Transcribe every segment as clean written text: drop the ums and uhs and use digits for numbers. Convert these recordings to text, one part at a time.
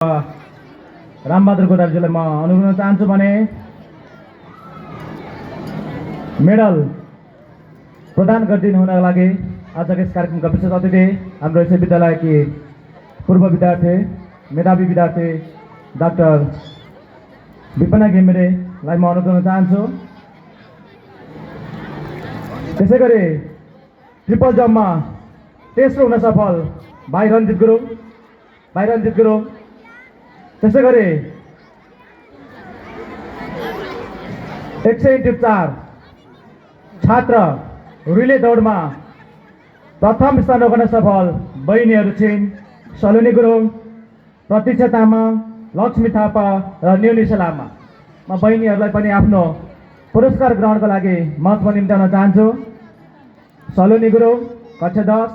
रामबहादुर गोदावरीजीलाई म अनुरोध गर्न चाहन्छु भने मेडल प्रदान गरिदिनु हुनको लागि आजको यस कार्यक्रमका विशेष अतिथि हाम्रो यस विद्यालयकी पूर्व विद्यार्थी मेधावी विद्यार्थी डाक्टर विपना घिमिरेलाई म अनुरोध गर्न चाहन्छु। त्यसै गरी ट्रिपल जम्पमा तेस्रो हुन सफल भाइ रञ्जित गुरुङ। त्यसै गरी 100x4 छात्र रिले दौडमा प्रथम स्थान ओगट्न सफल बहिनीहरू छिन् सलोनी गुरुङ, प्रतीक्षा तामाङ, लक्ष्मी थापा र न्युनिसा लामा। म बहिनीहरूलाई पनि आफ्नो पुरस्कार ग्रहणको लागि मञ्चमा निम्त्याउन चाहन्छु। सलोनी गुरुङ कक्षा 10,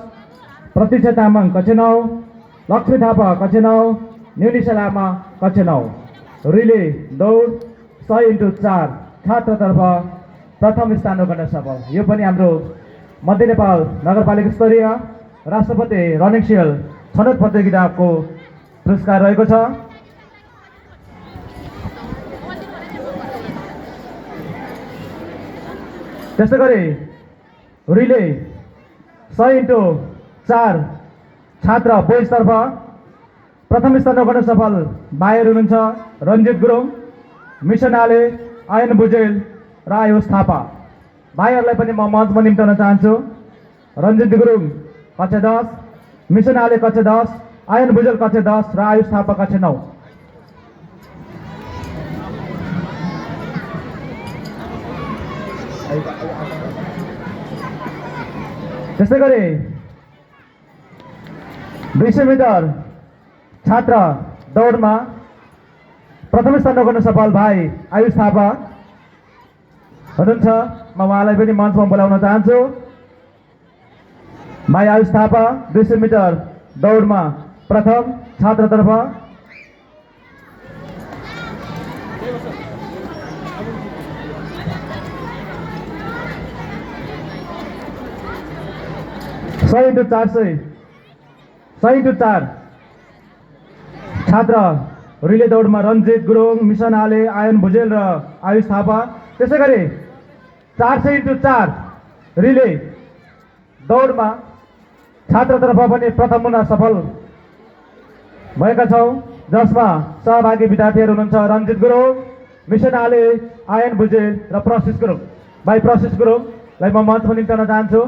प्रतीक्षा तामाङ कक्षा 9, लक्ष्मी थापा कक्षा 9, न्युनिसा लामा कक्षा 9। रिले दौड 100x4 छात्रतर्फ प्रथम स्थान ओगट्न सफल। यो पनि हाम्रो मध्य नेपाल नगरपालिका स्तरीय राष्ट्रपति रनिङ सिल छनौट प्रतियोगिताको पुरस्कार रहेको छ। त्यसै गरी रिले 100x4 छात्र बोइजतर्फ प्रथम स्थान ओगट्न सफल भाइहरू हुनुहुन्छ रञ्जित गुरुङ, मिसन आले, आयन भुजेल र आयुष थापा। भाइहरूलाई पनि म मञ्चमा निम्त्याउन चाहन्छु। रञ्जित गुरुङ कक्षा 10, मिसन आले कक्षा 10, आयन भुजेल कक्षा 10 र आयुष थापा कक्षा 9। त्यसै गरी 200 मिटर छात्र दौडमा प्रथम स्थान ओगट्न सफल भाइ आयुष थापा हुनुहुन्छ। म उहाँलाई पनि मञ्चमा बोलाउन चाहन्छु। भाइ आयुष थापा 200 मिटर दौडमा प्रथम छात्रतर्फ। सय इन्टु चार छात्र रिले दौडमा रञ्जित गुरुङ, मिसन आले, आयन भुजेल र आयुष थापा। त्यसै गरी 400x4 रिले दौडमा छात्रतर्फ पनि प्रथम हुन सफल भएका छौँ, जसमा सहभागी विद्यार्थीहरू हुनुहुन्छ रञ्जित गुरुङ, मिसन आले, आयन भुजेल र प्रशिष गुरुङ। भाइ प्रशिष गुरुङलाई म मञ्चमा निम्त्याउन चाहन्छु।